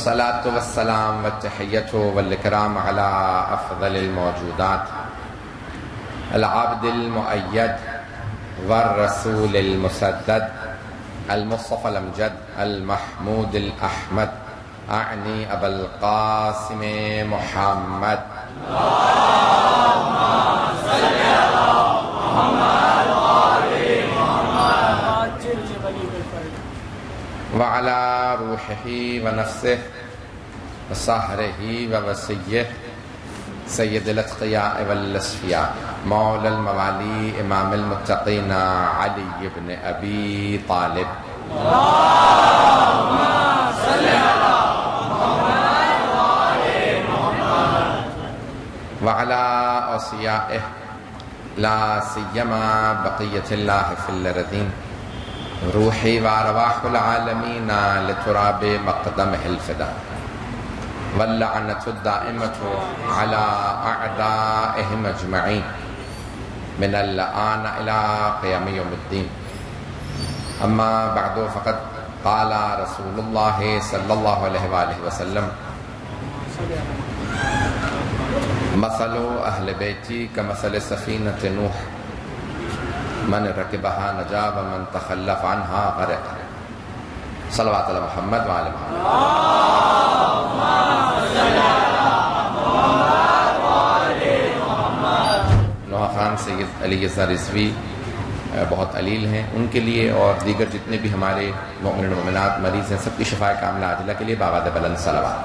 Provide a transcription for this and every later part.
والصلاة والسلام والتحية والإكرام على أفضل الموجودات العبد المؤيد والرسول المسدد المصطفى الأمجد المحمود الأحمد أعني أبا القاسم محمد. اللهم صل على محمد وآل محمد وعلى روحه ونفسه وصهره ووصيه سيد الأتقياء والأصفياء مولى الموالي إمام المتقين علي بن أبي طالب. اللهم صل على محمد وآل محمد وعلى أوصيائه لا سيما بقية الله في الأرضين روحي وأرواح العالمين لتراب مقدمه الفداء واللعنة الدائمة على أعدائهم أجمعين من الآن إلى قيام يوم الدين. أما بعد فقد قال رسول الله صلى الله عليه وآله وسلم مثل أهل بيتي كمثل سفينة نوح من ركبها نجا ومن تخلف عنها غرق. صلوات على محمد وعلى محمد. نوح خان سید علی رضوی بہت علیل ہیں، ان کے لیے اور دیگر جتنے بھی ہمارے مومنین و مومنات مریض ہیں سب کی شفاء کاملہ عاجلہ کے لیے بابا بلند صلوات.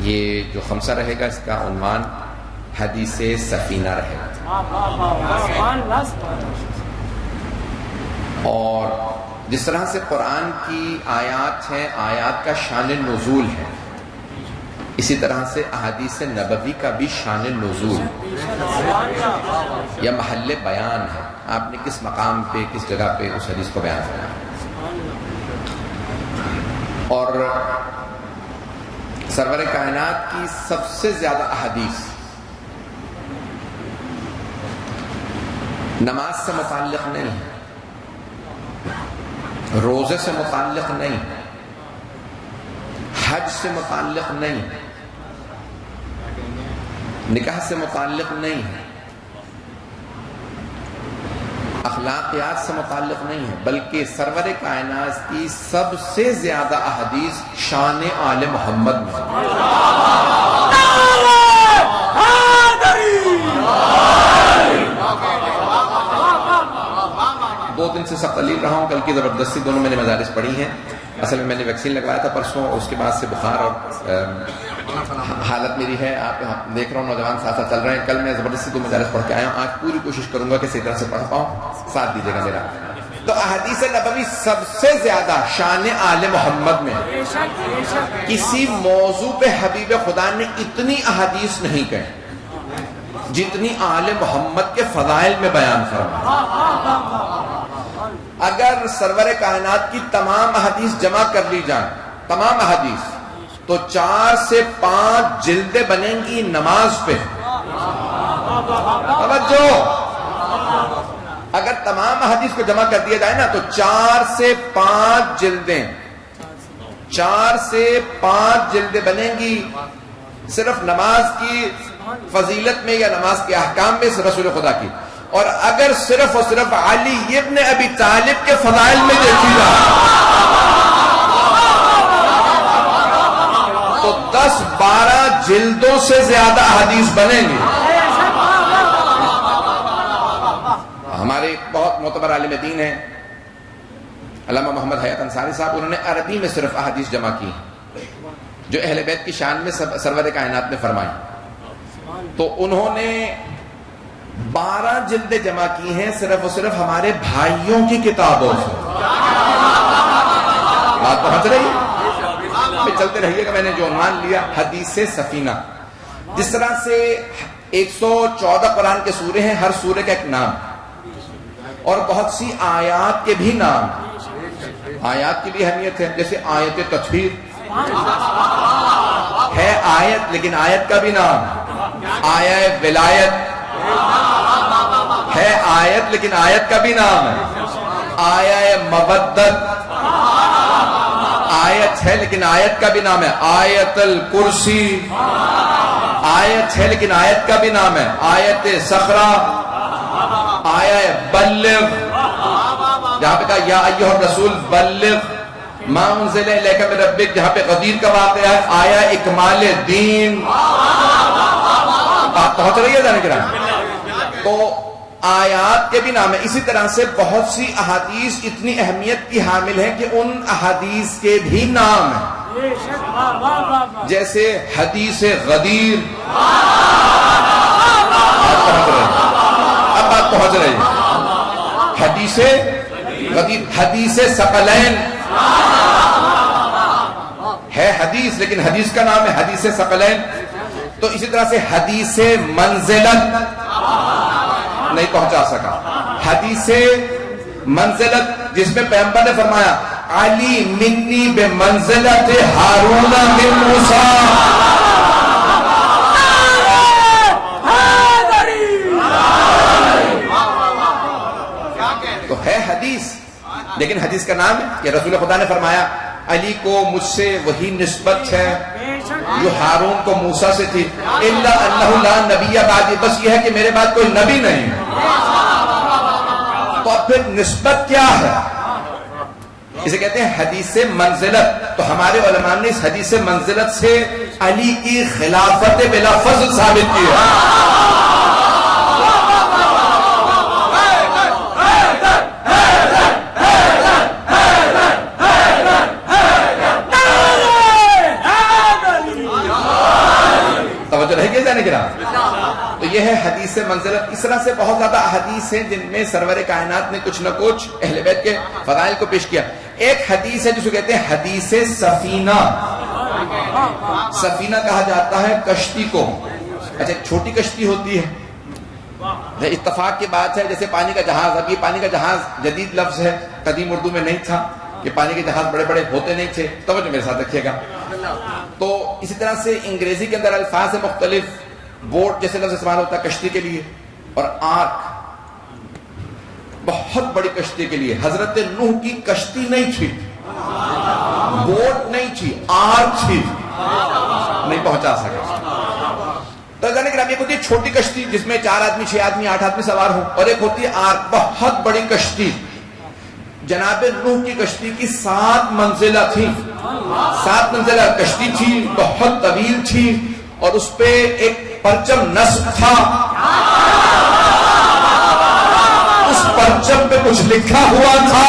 یہ جو خمسہ رہے گا اس کا عنوان حدیث سفینہ رہے گا، اور جس طرح سے قرآن کی آیات ہیں، آیات کا شان نزول ہے، اسی طرح سے احادیث نبوی کا بھی شان نزول یا محل بیان ہے. آپ نے کس مقام پہ کس جگہ پہ اس حدیث کو بیان کرنا. اور سرور کائنات کی سب سے زیادہ احادیث نماز سے متعلق نہیں، روزے سے متعلق نہیں، حج سے متعلق نہیں، نکاح سے متعلق نہیں، اخلاقیات سے متعلق نہیں ہے، بلکہ سرور کائنات کی سب سے زیادہ احادیث شان آل محمد میں. دو دن سے سخت علیل رہا ہوں، کل کی زبردستی دونوں میں نے مدارس پڑھی ہیں. اصل میں نے ویکسین لگوایا تھا پرسوں، اس کے بعد سے بخار اور حالت میری ہے، آپ دیکھ رہا ہوں نوجوان ساتھ ساتھ چل رہے ہیں. کل میں زبردستی دو مدارس پڑھ کے آیا ہوں، آج پوری کوشش کروں گا کہ صحیح طرح سے پڑھ پاؤں، ساتھ دیجیے گا میرا. تو احادیث نبوی سب سے زیادہ شان آل محمد میں، کسی موضوع پہ حبیب خدا نے اتنی احادیث نہیں کہیں جتنی آل محمد کے فضائل میں بیان فرمائے. اگر سرور کائنات کی تمام احادیث جمع کر لی جائیں، تمام احادیث، تو 4 سے 5 جلدیں بنیں گی نماز پہ. توجہ، اگر تمام احادیث کو جمع کر دیا جائے نا تو 4 سے 5 جلدیں، 4 سے 5 جلدیں بنیں گی صرف نماز کی فضیلت میں یا نماز کے احکام میں رسول خدا کی. اور اگر صرف اور صرف علی ابن ابی طالب کے فضائل میں دیکھی جائے تو 10-12 جلدوں سے زیادہ حدیث بنیں گے. ہمارے ایک بہت معتبر عالم دین ہیں علامہ محمد حیات انصاری صاحب، انہوں نے عربی میں صرف احادیث جمع کی جو اہل بیت کی شان میں سرور کائنات نے فرمائی. تو انہوں نے 12 جلدیں جمع کی ہیں صرف اور صرف ہمارے بھائیوں کی کتابوں سے. بات پہنچ رہی ہے؟ چلتے رہیے گا. میں نے جو عنوان لیا حدیث سفینہ، جس طرح سے 114 قرآن کے سورے ہیں، ہر سورے کا ایک نام، اور بہت سی آیات کے بھی نام. آیات کی بھی اہمیت ہے، جیسے آیت تطہیر ہے آیت، لیکن آیت کا بھی نام آیت ولایت ہے آیت لیکن آیت کا بھی نام ہے. آیا مودت آیت ہے لیکن آیت کا بھی نام ہے. آیت الکرسی آیت ہے لیکن آیت کا بھی نام ہے. آیت صخرہ آیا بلغ جہاں پہ کہا یا ایھا الرسول بلغ ما انزل الیک من ربک جہاں پہ غدیر کا واقعہ ہے. آیا اکمال دین. بات پہنچ رہی ہے جانے کے نام. تو آیات کے بھی نام ہے. اسی طرح سے بہت سی احادیث اتنی اہمیت کی حامل ہیں کہ ان احادیث کے بھی نام ہیں. جیسے حدیث غدیر. اب بات پہنچ رہی ہے. حدیث غدیر حدیث ثقلین ہے حدیث لیکن حدیث کا نام ہے حدیث ثقلین. تو اسی طرح سے حدیث منزلت نہیں پہنچا سکا. حدیث منزلت جس میں پیغمبر نے فرمایا علی منی بمنزلت ہارون من موسیٰ. تو ہے حدیث لیکن حدیث کا نام ہے کہ رسول خدا نے فرمایا علی کو مجھ سے وہی نسبت ہے جو ہارون کو موسیٰ سے تھی. الا انہ لا نبی بعدی, بس یہ ہے کہ میرے بعد کوئی نبی نہیں. تو اب پھر نسبت کیا ہے؟ اسے کہتے ہیں حدیث منزلت. تو ہمارے علماء نے اس حدیث منزلت سے علی کی خلافت بلا فضل ثابت کی ہے. تو یہ ہے حدیث منزلت. اس طرح سے بہت زیادہ حدیث ہیں جن میں سرور کائنات نے کچھ نہ کچھ اہل بیت کے فضائل کو پیش کیا. ایک حدیث ہے جس کو کہتے ہیں حدیث سفینہ. سفینہ کہا جاتا ہے کشتی کو. اچھا چھوٹی کشتی ہوتی ہے, اتفاق کی بات ہے, جیسے پانی کا جہاز. اب یہ پانی کا جہاز جدید لفظ ہے, قدیم اردو میں نہیں تھا کہ پانی کے جہاز بڑے بڑے ہوتے نہیں تھے. توجہ میرے ساتھ رکھیے گا. تو اسی طرح سے انگریزی کے اندر الفاظ مختلف. بوٹ جیسے لفظ استعمال ہوتا ہے کشتی کے لیے, اور آرک بہت بڑی کشتی کے لیے. حضرت نوح کی کشتی نہیں تھی, بوٹ نہیں تھی, آرک تھی. نہیں پہنچا سکا. تو جانے کہ ایک ہوتی ہے چھوٹی کشتی جس میں 4 آدمی 6 آدمی 8 آدمی سوار ہوں, اور ایک ہوتی ہے آرک بہت بڑی کشتی. جناب نوح کی کشتی کی 7 منزلہ تھی. 7 منزلہ کشتی تھی, بہت طویل تھی, اور اس پہ ایک پرچم نصب تھا. اس پرچم پہ کچھ لکھا ہوا تھا.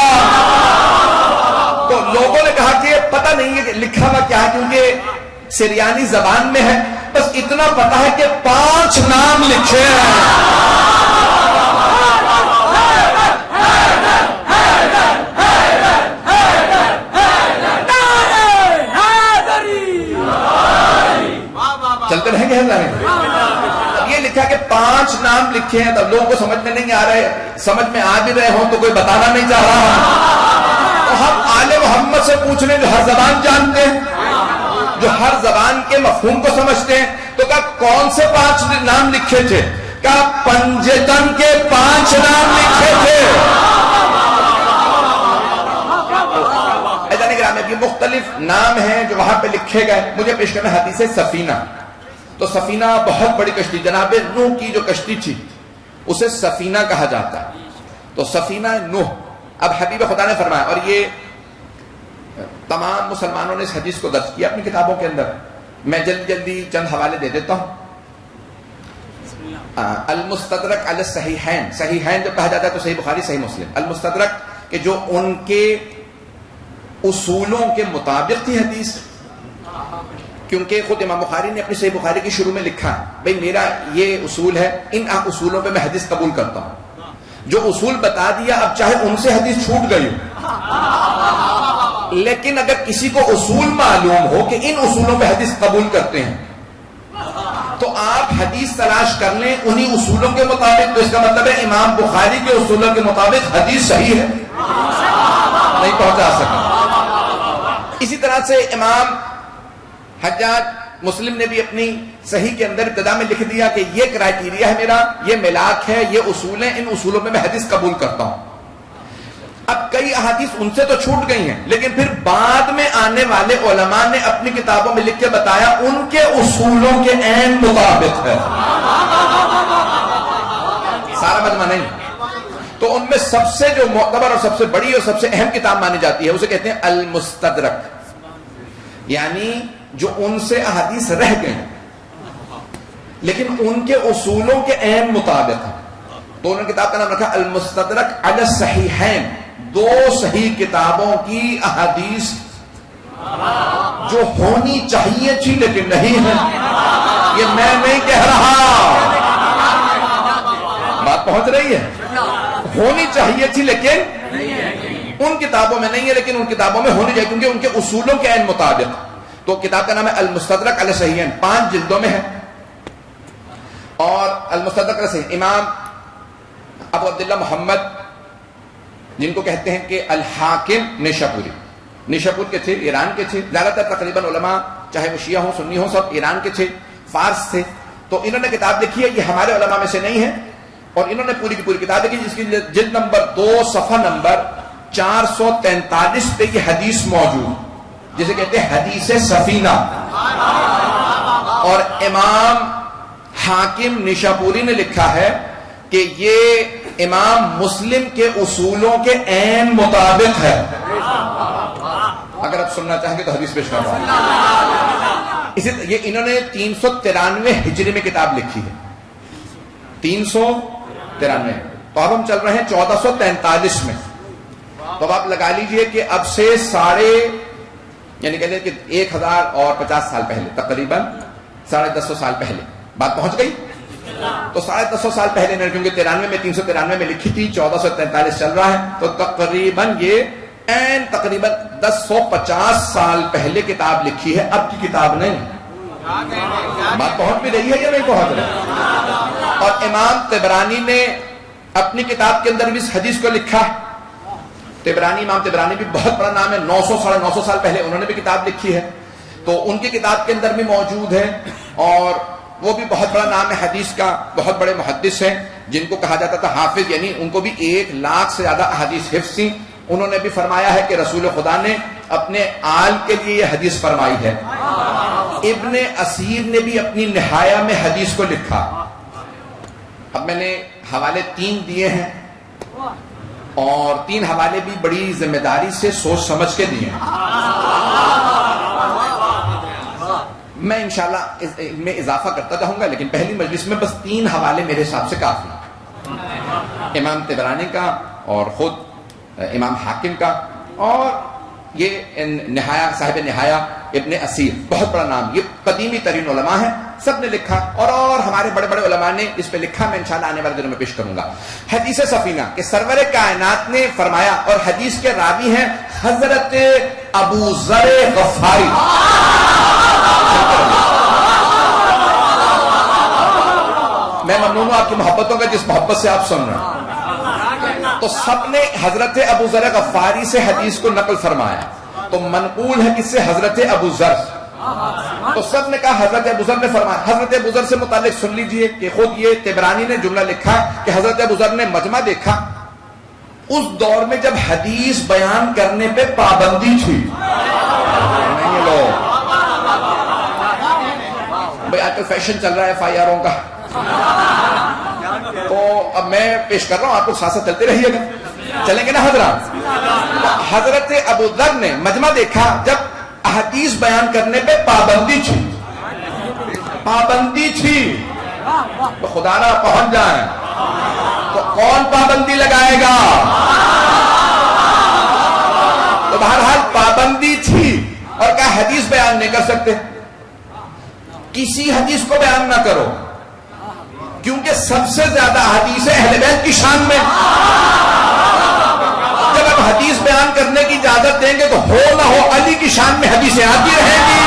تو لوگوں نے کہا کہ پتہ نہیں ہے کہ لکھا ہوا کیا ہے, کیونکہ سریانی زبان میں ہے. بس اتنا پتا ہے کہ 5 نام لکھے ہیں. چلتے رہیں گے اب یہ لکھا کہ 5 نام لکھے ہیں. تب لوگوں کو سمجھ میں نہیں آ رہے, سمجھ میں آ بھی رہے ہوں تو کوئی بتانا نہیں چاہ رہا. تو ہم آل محمد سے پوچھ رہے ہیں جو ہر زبان جانتے ہیں, جو ہر زبان کے مفہوم کو سمجھتے ہیں. تو کہا کون سے 5 نام لکھے تھے؟ کہا پنجتن کے 5 نام لکھے تھے. یہ مختلف نام ہیں جو وہاں پہ لکھے گئے. مجھے پیش کرنا حدیث سفینہ. تو سفینہ بہت بڑی کشتی, جناب نوح کی جو کشتی تھی اسے سفینہ کہا جاتا ہے. تو سفینہ نوح. اب حبیب خدا نے فرمایا, اور یہ تمام مسلمانوں نے اس حدیث کو درج کیا اپنی کتابوں کے اندر. میں جلدی جلدی چند حوالے دے دیتا ہوں. المستدرک علی الصحیحین. صحیحین جب کہا جاتا ہے تو صحیح بخاری صحیح مسلم. المستدرک کہ جو ان کے اصولوں کے مطابق تھی حدیث, کیونکہ خود امام بخاری نے اپنی صحیح بخاری کی شروع میں لکھا بھئی میرا یہ اصول ہے, ان اصولوں پہ میں حدیث قبول کرتا ہوں. جو اصول بتا دیا, اب چاہے ان سے حدیث چھوٹ گئی ہو, لیکن اگر کسی کو اصول معلوم ہو کہ ان اصولوں پہ حدیث قبول کرتے ہیں تو آپ حدیث تلاش کر لیں انہی اصولوں کے مطابق. تو اس کا مطلب ہے امام بخاری کے اصولوں کے مطابق حدیث صحیح ہے. نہیں پہنچا سکا. اسی طرح سے امام حجاج مسلم نے بھی اپنی صحیح کے اندر ابتدا میں لکھ دیا کہ یہ کرائٹیریا ہے میرا، یہ ملاک ہے، یہ اصول ہیں، ان اصولوں میں حدیث قبول کرتا ہوں۔ اب کئی احادیث ان سے تو چھوٹ گئی ہیں، لیکن پھر بعد میں آنے والے علماء نے اپنی کتابوں میں لکھ کے بتایا ان کے اصولوں کے عین مطابق ہے، سارا مجمع نہیں۔ تو ان میں سب سے جو معتبر اور سب سے بڑی اور سب سے اہم کتاب مانی جاتی ہے اسے کہتے ہیں المستدرک، یعنی جو ان سے احادیث رہ گئے لیکن ان کے اصولوں کے عین مطابق ہے۔ تو انہوں نے کتاب کا نام رکھا المستدرک علی الصحیحین، دو صحیح کتابوں کی احادیث جو ہونی چاہیے تھی لیکن نہیں ہے۔ یہ میں نہیں کہہ رہا، بات پہنچ رہی ہے؟ ہونی چاہیے تھی لیکن ان کتابوں میں نہیں ہے، لیکن ان کتابوں میں ہونی چاہیے کیونکہ ان کے اصولوں کے عین مطابق۔ تو کتاب کا نام ہے المستدرک علی الصحیحین، 5 جلدوں میں ہے۔ اور المستدرک علی الصحیحین امام ابو عبداللہ محمد، جن کو کہتے ہیں کہ الحاکم نیشاپوری، نیشاپور کے تھے، ایران کے تھے۔ زیادہ تر تقریباً علماء چاہے وہ شیعہ ہوں سنی ہوں سب ایران کے تھے، فارس تھے۔ تو انہوں نے کتاب لکھی ہے، یہ ہمارے علماء میں سے نہیں ہے، اور انہوں نے پوری کی پوری کتاب لکھی جس کی جلد نمبر 2 صفحہ نمبر 443 پہ یہ حدیث موجود، جسے کہتے ہیں حدیث سفینہ۔ اور امام حاکم نیشاپوری نے لکھا ہے کہ یہ امام مسلم کے اصولوں کے عین مطابق ہے۔ اگر آپ سننا چاہیں گے تو حدیث پیش کرتا ہوں۔ یہ انہوں نے 393 ہجری میں کتاب لکھی ہے، 393۔ تو اب ہم چل رہے ہیں 1443 میں۔ تو اب آپ لگا لیجئے کہ اب سے یعنی کہتے ہیں کہ 1050 سال پہلے، تقریباً 150 سال پہلے بات پہنچ گئی۔ تو 150 سال پہلے نے، کیونکہ 93 میں 393 میں لکھی تھی، 1443 چل رہا ہے، تو تقریباً یہ تقریباً 150 سال پہلے کتاب لکھی ہے، اب کی کتاب نہیں۔ بات پہنچ بھی رہی ہے یا نہیں پہنچ رہی؟ اور امام طبرانی نے اپنی کتاب کے اندر بھی اس حدیث کو لکھا ہے۔ امام طبرانی بھی بہت بڑا نام ہے، 900 ساڑھے 900 سال پہلے انہوں نے بھی کتاب لکھی ہے، تو ان کی کتاب کے اندر بھی موجود ہے۔ اور وہ بھی بہت بڑا نام ہے حدیث کا، بہت بڑے محدث ہیں جن کو کہا جاتا تھا حافظ، یعنی ان کو بھی 1 لاکھ سے زیادہ احادیث حفظ تھیں۔ انہوں نے بھی فرمایا ہے کہ رسول خدا نے اپنے آل کے لیے یہ حدیث فرمائی ہے۔ ابن اسیر نے بھی اپنی نہایہ میں حدیث کو لکھا۔ اب میں نے حوالے 3 دیے ہیں، اور 3 حوالے بھی بڑی ذمہ داری سے سوچ سمجھ کے دیے ہیں۔ میں انشاءاللہ میں اضافہ کرتا جاؤں گا، لیکن پہلی مجلس میں بس 3 حوالے میرے حساب سے کافی ہیں، امام طبرانی کا اور خود امام حاکم کا، اور یہ نہایہ صاحب نہایہ ابن اسیر، بہت بڑا نام، یہ قدیمی ترین علماء ہیں، سب نے لکھا، اور ہمارے بڑے بڑے علماء نے اس پہ لکھا۔ میں انشاءاللہ آنے والے دنوں میں پیش کروں گا حدیث سفینہ کہ سرور کائنات نے فرمایا، اور حدیث کے راوی ہیں حضرت ابو ذر غفاری۔ میں ممنون ہوں آپ کی محبتوں کا، جس محبت سے آپ سن رہے ہیں۔ تو سب نے حضرت ابو ذر غفاری سے حدیث کو نقل فرمایا، تو منقول ہے کس سے؟ حضرت ابو ذر۔ تو سب نے کہا حضرت ابو ذر نے فرمایا۔ حضرت ابو ذر سے متعلق سن لیجئے کہ خود یہ طبرانی نے جملہ لکھا کہ حضرت ابو ذر نے مجمع دیکھا، اس دور میں جب حدیث بیان کرنے پہ پابندی تھی۔ نہیں لوگ بھائی آج کل فیشن چل رہا ہے FIR کا، تو اب میں پیش کر رہا ہوں، آپ کو ساتھ ساتھ چلتے رہیے گا، چلیں گے نا حضرات۔ حضرت ابو ذر نے مجمع دیکھا جب حدیث بیان کرنے پہ پابندی تھی، تو خدا نہ پہنچ جائیں تو کون پابندی لگائے گا؟ تو بہرحال پابندی تھی، اور کیا حدیث بیان نہیں کر سکتے؟ کسی حدیث کو بیان نہ کرو، کیونکہ سب سے زیادہ حدیث اہل بیت کی شان میں۔ جب آپ حدیث بیان کرنے کی اجازت دیں گے تو ہو نہ ہو علی کی شان میں حدیثیں آتی رہیں گی۔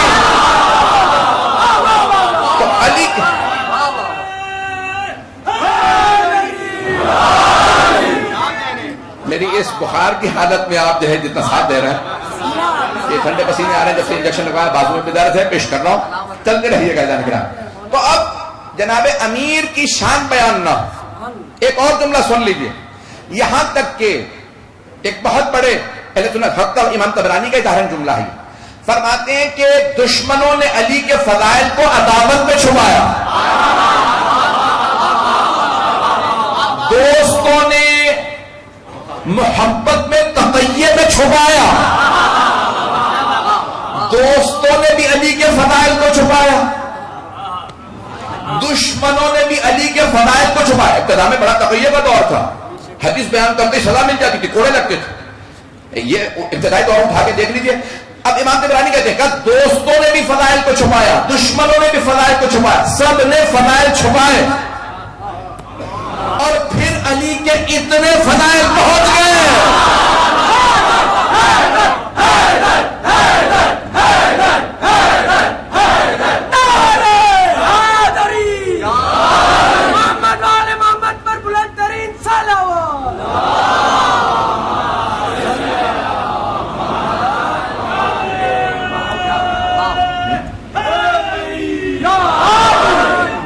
تو علی میری اس بخار کی حالت میں آپ جو ہے جتنا ساتھ دے رہے ہیں، یہ ٹھنڈے پسینے آ رہے ہیں، جب سے انجیکشن لگایا بازو میں بھی درد ہے، پیش کر رہا ہوں۔ چلتے رہیے گا جان کرام. تو اب جناب امیر کی شان بیان نہ ہو. ایک اور جملہ سن لیجئے, یہاں تک کہ ایک بہت بڑے اہل سنت حق امام طبرانی کا ظاہر جملہ ہے, فرماتے ہیں کہ دشمنوں نے علی کے فضائل کو عداوت میں چھپایا, دوستوں نے محبت میں تقیہ میں چھپایا, دوستوں نے بھی علی کے فضائل کو چھپایا, دشمنوں نے بھی علی کے فضائل کو چھپایا. ابتدا میں بڑا تقیہ کا دور تھا, حدیث بیان کرتے سزا مل جاتی تھی, کوڑے لگتے تھے, یہ ابتدائی دور اٹھا کے دیکھ لیجئے. اب امام طبرانی کہتے ہیں کہ دوستوں نے بھی فضائل کو چھپایا, دشمنوں نے بھی فضائل کو چھپایا, سب نے فضائل چھپائے, اور پھر علی کے اتنے فضائل پہنچ گئے.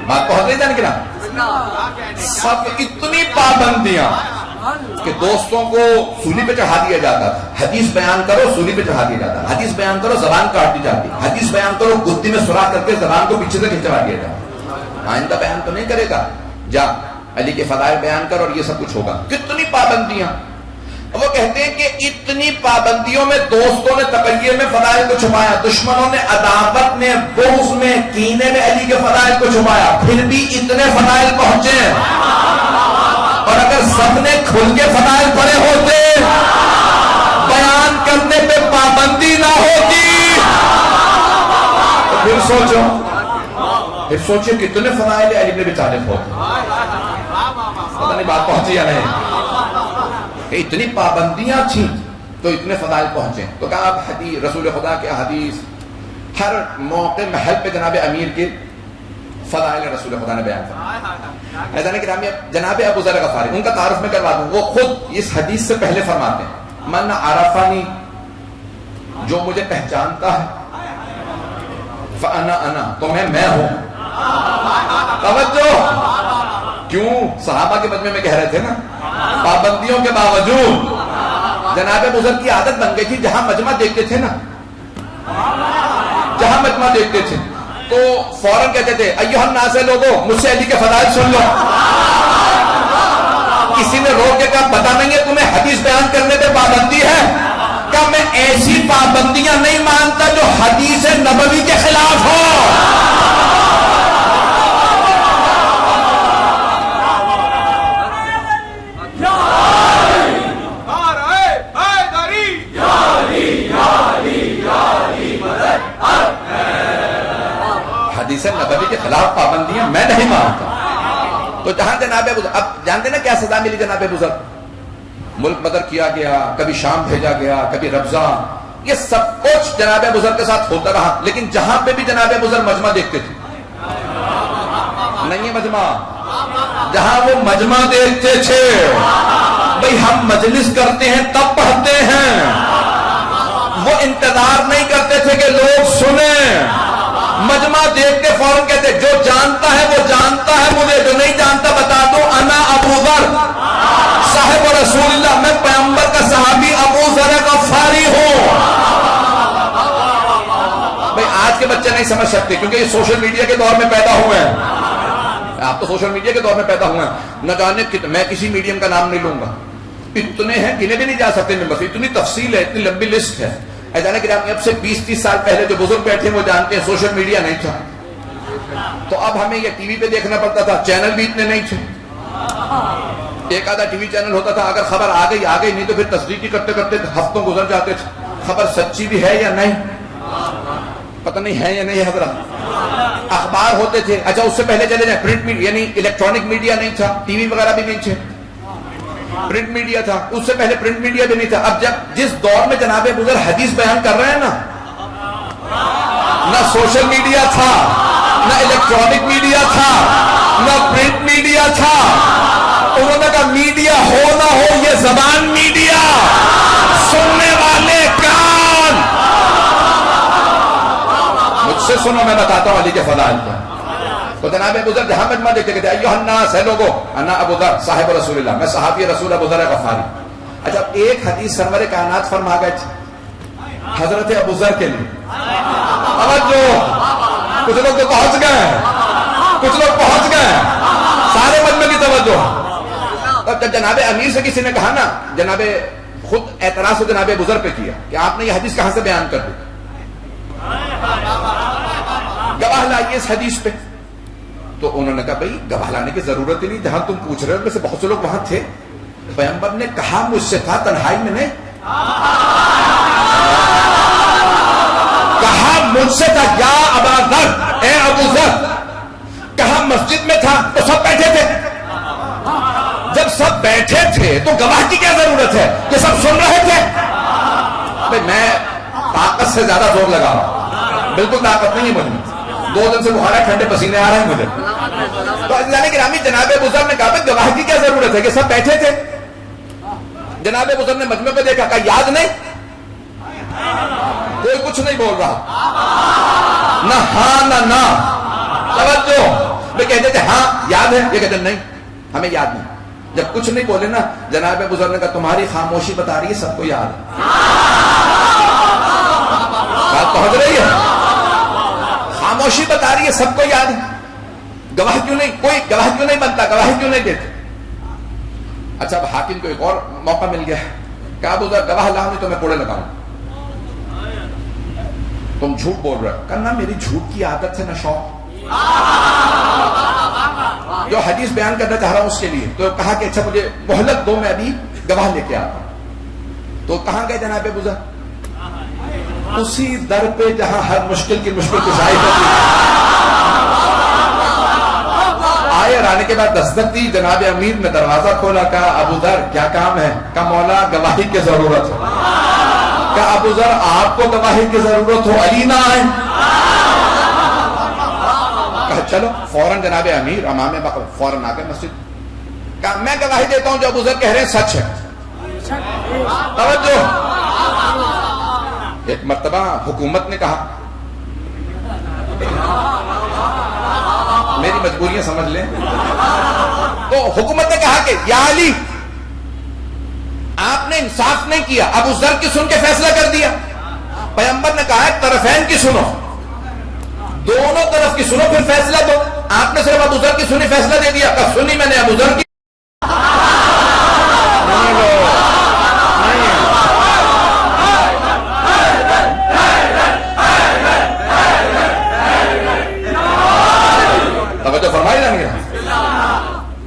بات پہنچ گئی جان کے نام, سب اتنی پابندیاں کہ دوستوں کو سولی پہ چڑھا دیا جاتا تھا, حدیث بیان کرو سولی پہ چڑھا دیا جاتا, حدیث بیان کرو زبان کاٹ دی جاتی, حدیث بیان کرو گدی میں سوراخ کر کے زبان کو پیچھے سے کھنچوا دیا جاتا. آئندہ بیان تو نہیں کرے گا, جا علی کے فضائل بیان کر اور یہ سب کچھ ہوگا. کتنی پابندیاں. وہ کہتے ہیں کہ اتنی پابندیوں میں دوستوں نے تقیہ میں فضائل کو چھپایا, دشمنوں نے عداوت میں, بغض میں, کینے میں علی کے فضائل کو چھپایا, پھر بھی اتنے فضائل پہنچے. اور اگر سب نے کھل کے فضائل پڑے ہوتے, بیان کرنے پہ پابندی نہ ہوتی, تو پھر سوچو کتنے فضائل علی نے بچانے ہوتے. پتہ نہیں بات پہنچی یا نہیں, کہ اتنی پابندیاں تھیں تو اتنے فضائل پہنچے. تو کہا اب حدیث رسول خدا کے حدیث ہر موقع محل پہ جناب امیر کے فضائل رسول خدا نے بیان فرمایا. ایسا نہیں کہ جناب ابو ذر غفاری, ان کا تعارف میں کروا دوں, وہ خود اس حدیث سے پہلے فرماتے ہیں, من عرفانی, جو مجھے پہچانتا ہے, فانا انا, تو میں ہوں. توجہ, کیوں صحابہ کے مجمع میں کہہ رہے تھے نا, پابندیوں کے باوجود جناب بزرگ کی عادت بن گئی تھی, جہاں مجمع دیکھتے تھے نا, جہاں مجمع دیکھتے تھے تو فوراً کہتے تھے ایھا الناس, لوگوں مجھ سے علی کے فضائل سن لو. کسی نے روک کے کہا پتہ نہیں ہے تمہیں حدیث بیان کرنے پہ پابندی ہے, کہ میں ایسی پابندیاں نہیں مانتا جو حدیث نبوی کے خلاف ہو. حدیث نبوی کے خلاف پابندیاں میں نہیں مانتا. تو جہاں جناب بزرگ, اب جانتے نا کیا سزا ملی جناب بزرگ, ملک بدر کیا گیا, کبھی شام بھیجا گیا, کبھی ربضہ, یہ سب کچھ جناب بزرگ کے ساتھ ہوتا رہا. لیکن جہاں پہ بھی جناب بزرگ مجمع دیکھتے تھے, نہیں ہے مجمع, جہاں وہ مجمع دیکھتے تھے, بھئی ہم مجلس کرتے ہیں تب پڑھتے ہیں, وہ انتظار نہیں کرتے تھے کہ لوگ سنیں. مجمع دیکھ کے فوراً کہتے جو جانتا ہے وہ جانتا ہے مجھے, جو نہیں جانتا بتا دو انا ابو ذر صاحب رسول اللہ, میں پیغمبر کا صحابی ابو ذر غفاری ہوں. بھئی آج کے بچے نہیں سمجھ سکتے کیونکہ یہ سوشل میڈیا کے دور میں پیدا ہوئے ہیں. آپ تو سوشل میڈیا کے دور میں پیدا ہوئے ہیں, نہ جانے میں کسی میڈیم کا نام نہیں لوں گا, اتنے ہیں گنے بھی نہیں جا سکتے ممبر, اتنی تفصیل ہے, اتنی لمبی لسٹ ہے. ایسا کہ اب سے 20-30 سال پہلے جو بزرگ بیٹھے وہ جانتے ہیں سوشل میڈیا نہیں تھا, تو اب ہمیں یہ ٹی وی پہ دیکھنا پڑتا تھا, چینل بھی اتنے نہیں تھے, ایک آدھا ٹی وی چینل ہوتا تھا, اگر خبر آ گئی نہیں تو پھر تصدیقی کرتے کرتے ہفتوں گزر جاتے تھے, خبر سچی بھی ہے یا نہیں, پتہ نہیں ہے یا نہیں حضرت. اخبار ہوتے تھے, اچھا اس سے پہلے چلے جائیں پرنٹ میڈیا, یعنی الیکٹرانک میڈیا نہیں تھا, ٹی وی وغیرہ بھی نہیں تھے, پرنٹ میڈیا تھا, اس سے پہلے پرنٹ میڈیا بھی نہیں تھا. اب جب جس دور میں جناب بزرگ حدیث بیان کر رہے ہیں نا, نہ سوشل میڈیا تھا, نہ الیکٹرانک میڈیا تھا, نہ پرنٹ میڈیا تھا. انہوں نے کہا میڈیا ہو نہ ہو یہ زبان میڈیا, سننے والے کان, مجھ سے سنو میں بتاتا ہوں علی کے فضائل کو. تو جناب ابو ذر جہاں مجمع دیکھتے کہتے ایھا الناس، ہے لوگوں، انا ابو ذر صاحب رسول اللہ، میں صحابی رسول ابو ذر غفاری. اچھا ایک حدیث سرور کائنات فرما گئے حضرت ابو ذر کے لیے. توجہ، کچھ لوگ تو پہنچ گئے ہیں، کچھ لوگ پہنچ گئے ہیں، سارے مجمع کی توجہ. تب جب جناب امیر سے کسی نے کہا نا، جناب خود اعتراض سے جناب ابو ذر پہ کیا کہ آپ نے یہ حدیث کہاں سے بیان کر دی، گواہ لائیے اس حدیث پہ. تو انہوں نے کہا بھائی گواہ لانے کی ضرورت ہی نہیں، جہاں تم پوچھ رہے ہو ان میں سے بہت سے لوگ وہاں تھے. پیغمبر نے کہا مجھ سے تھا تنہائی میں نہیں، کہا مجھ سے تھا یا ابا ذر، اے ابو ذر. کہا مسجد میں تھا تو سب بیٹھے تھے. جب سب بیٹھے تھے تو گواہ کی کیا ضرورت ہے کہ سب سن رہے تھے. بھائی میں طاقت سے زیادہ زور لگا رہا ہوں، بالکل طاقت نہیں ہے مجھ میں، 2 دن سے بخار ہے، ٹھنڈے پسینے آ رہے ہیں مجھے. تو اللہ گرامی جناب ابو ذر نے کہا گواہ کی کیا ضرورت ہے کہ سب بیٹھے تھے. جناب ابو ذر نے مجمع پہ دیکھا، کہا یاد نہیں. کوئی کچھ نہیں بول رہا، نہ ہاں نہ نہ. توجہ، میں کہتے تھے ہاں یاد ہے، یہ کہتے نہیں ہمیں یاد نہیں. جب کچھ نہیں بولے نا، جناب ابو ذر نے کہا تمہاری خاموشی بتا رہی ہے سب کو یاد ہے. بات پہنچ رہی ہے؟ خاموشی بتا رہی ہے سب کو یاد ہے. گواہ کیوں نہیں، کوئی گواہ کیوں نہیں بنتا، گواہی کیوں نہیں دیتے. اچھا اب حاکم کو ایک اور موقع مل گیا، کہا ابو ذر گواہ لاؤ نہیں تو میں کوڑے لگاؤں. تم جھوٹ بول رہے ہو. کہنا میری جھوٹ کی عادت ہے نہ شوق، جو حدیث بیان کرنا چاہ رہا ہوں اس کے لیے. تو کہا کہ اچھا مجھے مہلت دو، میں ابھی گواہ لے کے آتا ہوں. تو کہاں گئے جناب ابو ذر؟ اسی در پہ جہاں ہر مشکل کی مشکل کشائی ہوتی آئے. اور آنے کے بعد دستک دی، جناب امیر نے دروازہ کھولا، کہا ابو ذر کیا کام ہے؟ کہا مولا گواہی کی ضرورت ہے. کہا ابو ذر آپ کو گواہی کی ضرورت ہو، علی نہ آئے؟ کہا چلو. فوراً جناب امیر امام فوراً آ گئے مسجد. کہا میں گواہی دیتا ہوں جو ابو ذر کہہ رہے ہیں سچ ہے. توجہ، ایک مرتبہ حکومت نے کہا، میری مجبوریاں سمجھ لیں. تو حکومت نے کہا کہ یا علی آپ نے انصاف نہیں کیا، ابو ذر کی سن کے فیصلہ کر دیا. پیغمبر نے کہا ہے طرفین کی سنو، دونوں طرف کی سنو پھر فیصلہ دو. آپ نے صرف ابو ذر کی سنی فیصلہ دے دیا. کہا سنی میں نے ابو ذر کی.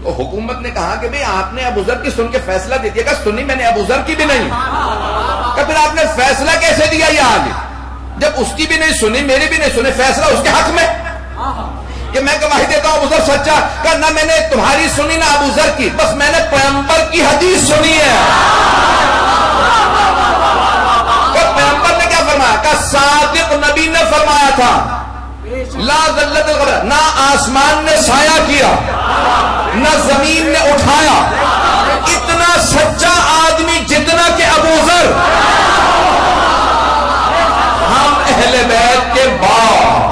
تو حکومت نے کہا کہ بھئی آپ نے ابو ذر کی سن کے فیصلہ دے دیا. کہ سنی میں نے ابو ذر کی بھی نہیں. کہ پھر آپ نے فیصلہ کیسے دیا یا علی؟ جب اس کی بھی نہیں سنی میری بھی نہیں سنی، فیصلہ اس کے حق میں کہ میں گواہی دیتا ہوں ابو ذر سچا. کہ نہ میں نے تمہاری سنی نہ ابو ذر کی، بس میں نے پیغمبر کی حدیث سنی ہے. کہ پیغمبر نے کیا فرمایا؟ کہ صادق نبی نے فرمایا تھا لا ذلت القبر، نہ آسمان نے سایہ کیا نہ زمین نے اٹھایا اتنا سچا آدمی جتنا کہ ابو ذر. ہم اہل بیت کے بعد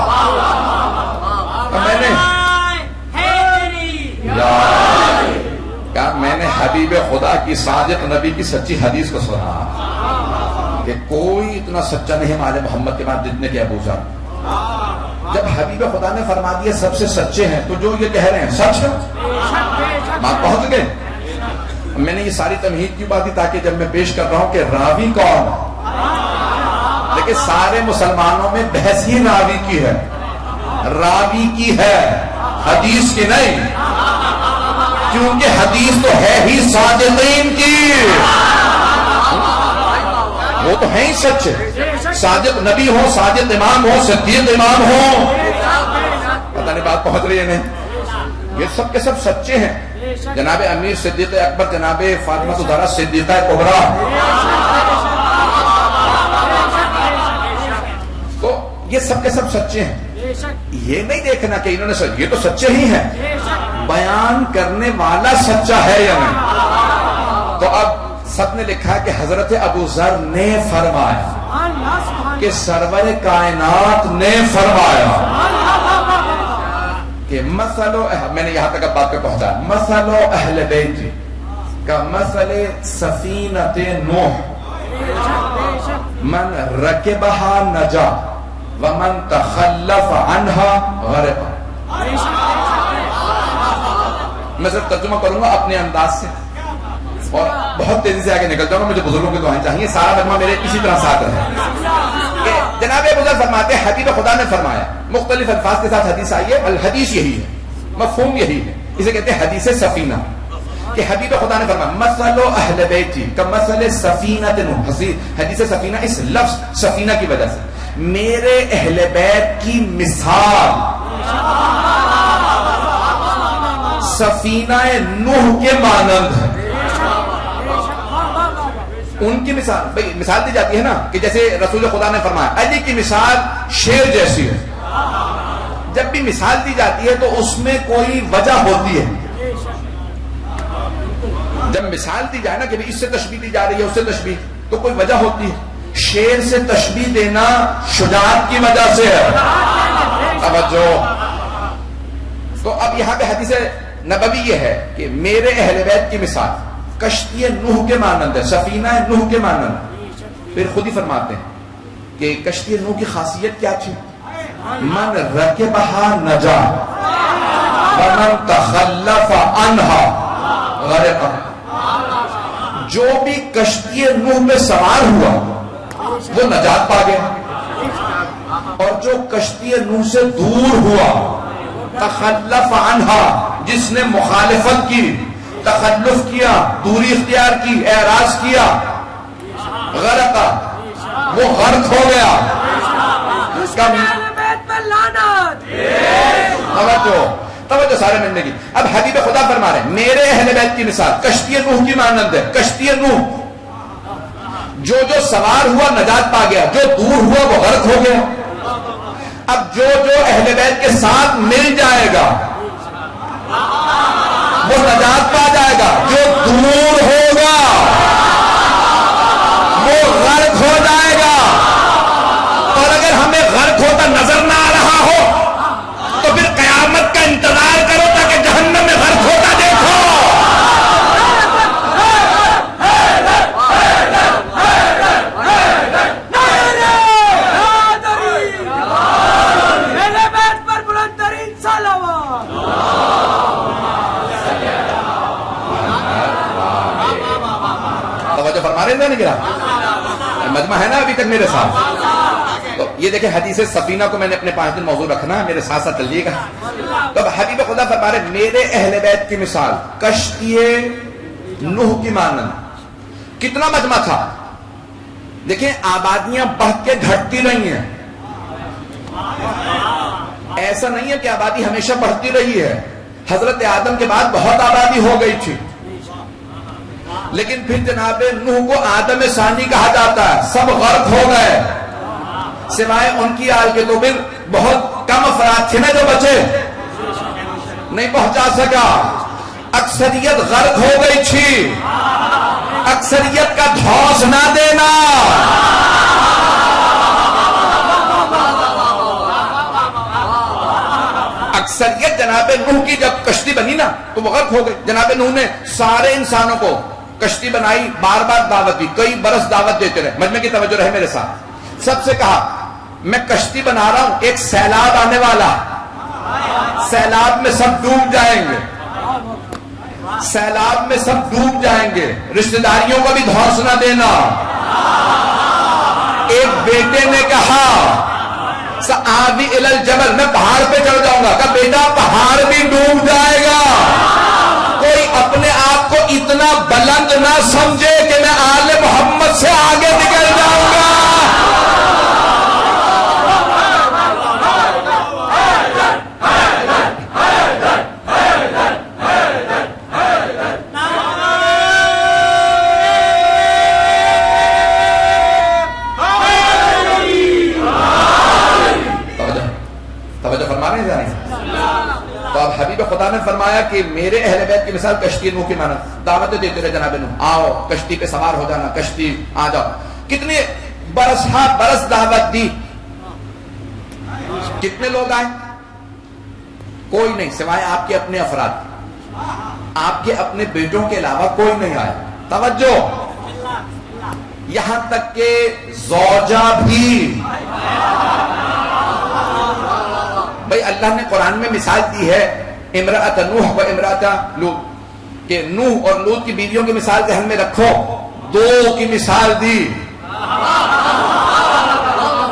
میں نے حبیب خدا کی صادق نبی کی سچی حدیث کو سنا کہ کوئی اتنا سچا نہیں ہمارے محمد کے بعد جتنے کہ ابو ذر. جب حبیب خدا نے فرما دیا سب سے سچے ہیں، تو جو یہ کہہ رہے ہیں سچ ہے. بات پہنچ گئے. میں نے یہ ساری تمہید کیوں بات دی تاکہ جب میں پیش کر رہا ہوں کہ راوی کون، لیکن سارے مسلمانوں میں بحث ہی راوی کی ہے، راوی کی ہے، حدیث کی نہیں. کیونکہ حدیث تو ہے ہی صادقین کی، وہ تو ہیں ہی سچے. صادق نبی ہو، صادق امام ہو، صدیق امام ہو. پتہ نہیں بات پہنچ رہی ہے نہیں؟ یہ سب کے سب سچے ہیں. جناب امیر صدیق اکبر، جناب فاطمہ الزہرا صدیقہ کبریٰ، تو یہ سب کے سب سچے ہیں. یہ نہیں دیکھنا کہ انہوں نے یہ تو سچے ہی ہیں، بیان کرنے والا سچا ہے یا نہیں. تو اب سب نے لکھا کہ حضرت ابو ذر نے فرمایا. کہ سرور کائنات نے فرمایا کہ میں نے یہاں تک اب بات پہ پہنچا، مثل اہل بیت کا مثل سفینۃ نوح من رکبها نجا ومن تخلف عنها غرق. میں صرف ترجمہ کروں گا اپنے انداز سے اور بہت تیزی سے آگے نکل جاؤں گا. مجھے بزرگوں کی دعائیں چاہیے، سارا مجمع میرے اسی طرح ساتھ ہے کہ جناب بزرگ فرماتے ہیں حبیب خدا نے فرمایا، مختلف الفاظ کے ساتھ حدیث آئی ہے، الحدیث یہی ہے، مفہوم یہی ہے، اسے کہتے ہیں حدیث سفینہ، کہ حبیب خدا نے فرمایا مثل اہل بیتی کمثل سفینۃ نوح. حدیث سفینہ اس لفظ سفینہ کی وجہ سے، میرے اہل بیت کی مثال سفینہ نوح کے مانند ہے. ان کی مثال بھئی مثال دی جاتی ہے نا کہ جیسے رسول خدا نے فرمایا علی کی مثال شیر جیسی ہے. جب بھی مثال دی جاتی ہے تو اس میں کوئی وجہ ہوتی ہے. جب مثال دی جائے نا کہ اس سے تشبیہ دی جا رہی ہے اس سے تشبیہ، تو کوئی وجہ ہوتی ہے. شیر سے تشبیہ دینا شجاعت کی وجہ سے ہے. توجہ. تو اب یہاں پہ حدیث نبوی یہ ہے کہ میرے اہل بیت کی مثال کشتی نوح کے مانند ہے، سفینہ نوح کے مانند. پھر خود ہی فرماتے ہیں کہ کشتی نوح کی خاصیت کیا تھی؟ من رکبہا نجا ومن تخلف عنہا غرق. جو بھی کشتی نوح میں سوار ہوا وہ نجات پا گیا، اور جو کشتی نوح سے دور ہوا تخلف عنہا، جس نے مخالفت کی، تخلف کیا، دوری اختیار کی، اعراض کیا، غرق، وہ غرق ہو گیا. توجہ سارے ملنے کی. اب حبیب خدا فرما رہے ہیں میرے اہل بیت کی مثال کشتی نوح کی مانند ہے. کشتی نوح جو سوار ہوا نجات پا گیا، جو دور ہوا وہ غرق ہو گیا. اب جو اہل بیت کے ساتھ مل جائے گا وہ نجات پا جائے گا، جو دور ہوگا وہ غرق ہو جائے گا. اور اگر ہمیں غرق ہوتا نظر نہ آ رہا ہو تو پھر قیامت کا انتظار کرو تاکہ جہنم میں غرق ہوتا دیکھو. مجمع ہے نا ابھی تک میرے ساتھ. تو یہ دیکھیں حدیث سفینہ کو میں نے اپنے 5 دن موضوع رکھنا ہے، میرے ساتھ ساتھ چلیے گا. تو اب حبیب خدا فرما رہے میرے اہل بیت کی مثال کشتی نوح کی مانند. کتنا مجمع تھا دیکھیں، آبادیاں بڑھ کے گھٹتی رہی ہیں. ایسا نہیں ہے کہ آبادی ہمیشہ بڑھتی رہی ہے. حضرت آدم کے بعد بہت آبادی ہو گئی تھی، لیکن پھر جناب نوح کو آدم ثانی کہا جاتا ہے. سب غرق ہو گئے سوائے ان کی آل کے. تو پھر بہت کم افراد تھے نا جو بچے، نہیں پہنچا سکا. اکثریت غرق ہو گئی تھی. اکثریت کا دھوس نہ دینا. اکثریت جناب نوح کی جب کشتی بنی نا تو وہ غرق ہو گئی. جناب نوح نے سارے انسانوں کو کشتی بنائی، بار بار دعوت دی، کئی برس دعوت دیتے رہے. مجمع کی توجہ رہے میرے ساتھ. سب سے کہا میں کشتی بنا رہا ہوں، ایک سیلاب آنے والا، سیلاب میں سب ڈوب جائیں گے، سیلاب میں سب ڈوب جائیں گے، رشتہ داریوں کو بھی دھوس نہ دینا. ایک بیٹے نے کہا سآوی الی الجبل، میں پہاڑ پہ چڑھ جاؤں گا. کہ بیٹا پہاڑ بھی ڈوب جائے گا. کوئی اپنے آپ کو اتنا بلند نہ سمجھے کہ میں آل محمد سے آگے نکل جاؤں گا. توجہ فرما رہے ہیں. تو اب حبیب خدا نے فرمایا کہ میرے اہل بیت کی مثال کشتی نوح کی مانند. دعوت دیتے رہے جناب نوح، آؤ کشتی پہ سوار ہو جانا، کشتی آ جاؤ. کتنے برس ہا برس دعوت دی. کتنے لوگ آئے؟ کوئی نہیں سوائے آپ کے اپنے افراد. آپ کے اپنے بیٹوں کے علاوہ کوئی نہیں آیا. توجہ، یہاں تک کہ زوجہ بھی. بھئی اللہ نے قرآن میں مثال دی ہے امرأت نوح و امرأت لوط کہ نوح اور لوط کی بیویوں کی مثال ذہن میں رکھو. دو کی مثال دی.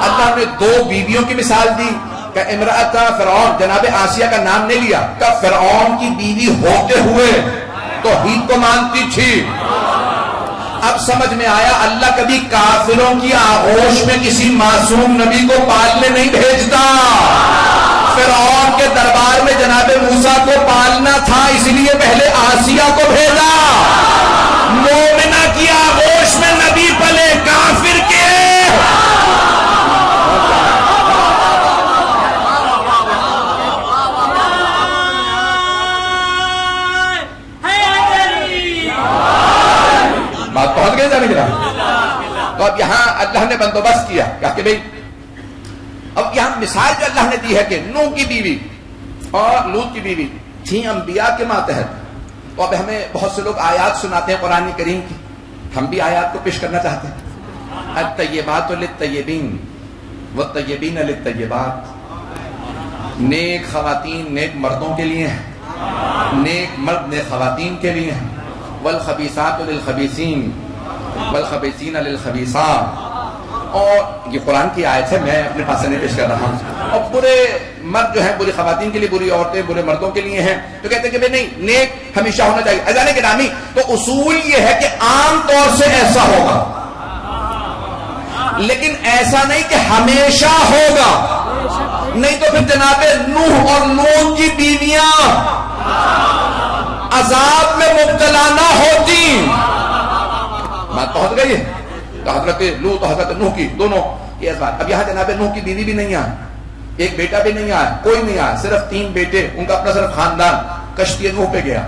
اللہ نے دو بیویوں کی مثال دی کہ امرأت فرعون، جناب آسیہ کا نام نہیں لیا، کہ فرعون کی بیوی ہوتے ہوئے توحید کو مانتی تھی. اب سمجھ میں آیا اللہ کبھی کافروں کی آغوش میں کسی معصوم نبی کو پالنے نہیں بھیجتا. فرعون کے دربار میں جناب موسیٰ کو پالنا تھا، اس لیے پہلے آسیہ کو بھیجا. مومنہ کی آغوش میں نبی پلے، کافر کے بات پہنچ گئے جانے گرا. تو اب یہاں اللہ نے بندوبست کیا کہ بھئی اب یہاں مثال جو اللہ نے دی ہے کہ نوح کی بیوی اور لوط کی بیوی تھی انبیاء کے ماتحت. تو اب ہمیں بہت سے لوگ آیات سناتے ہیں قرآن کریم کی، ہم بھی آیات کو پیش کرنا چاہتے ہیں. الطیبات للطیبین والطیبین للطیبات. نیک خواتین نیک مردوں کے لیے ہیں، نیک مرد نیک خواتین کے لیے ہیں. والخبیثات للخبیثین والخبیثین للخبیثات. اور یہ قرآن کی آیت ہے، میں اپنے پاس سے نہیں پیش کر رہا ہوں. اور برے مرد جو ہیں بری خواتین کے لیے، بری عورتیں برے مردوں کے لیے ہیں. تو کہتے ہیں کہ بھئی نہیں، نیک ہمیشہ ہونا چاہیے. اذان گرامی، تو اصول یہ ہے کہ عام طور سے ایسا ہوگا، لیکن ایسا نہیں کہ ہمیشہ ہوگا. نہیں تو پھر جناب نوح اور لوط کی بیویاں عذاب میں مبتلا نہ ہوتی. بات پہنچ گئی ہے. تو حضرت لوط حضرت نوح کی دونوں یہ بات. اب یہاں جناب نوح کی بیوی بھی نہیں آئی، ایک بیٹا بھی نہیں آیا، کوئی نہیں آیا، صرف 3 بیٹے، ان کا اپنا صرف خاندان کشتی نوح پہ گیا.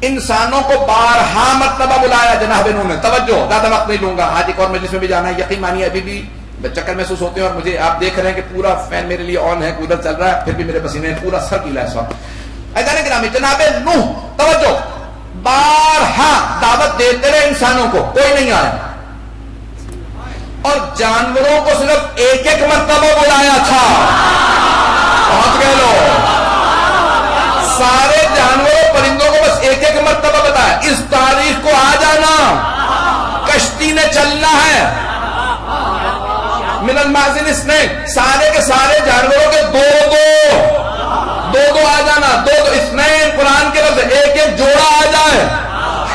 انسانوں کو بارہا مرتبہ بلایا جناب نوح نے. توجہ، زیادہ وقت نہیں لوں گا، آج ایک اور مجلس میں بھی جانا ہے. یقین مانیے ابھی بھی چکر محسوس ہوتے ہیں، اور مجھے آپ دیکھ رہے ہیں کہ پورا فین میرے لیے آن ہے، کولر چل رہا ہے، پھر بھی میرے پسینے پورا سر گیلا ہے اس وقت. ایسا گرامی جناب نوح توجہ بارہا دعوت دیتے رہے انسانوں کو، کوئی نہیں آیا. اور جانوروں کو صرف ایک مرتبہ بلایا تھا. پہنچ گئے لوگ. سارے جانوروں پرندوں کو بس ایک مرتبہ بتایا، اس تاریخ کو آ جانا، کشتی نے چلنا ہے. من المازن اثنین، سارے کے سارے جانوروں کے دو آ جانا. دو اثنین قرآن کے لفظ، ایک جوڑا آ جائے.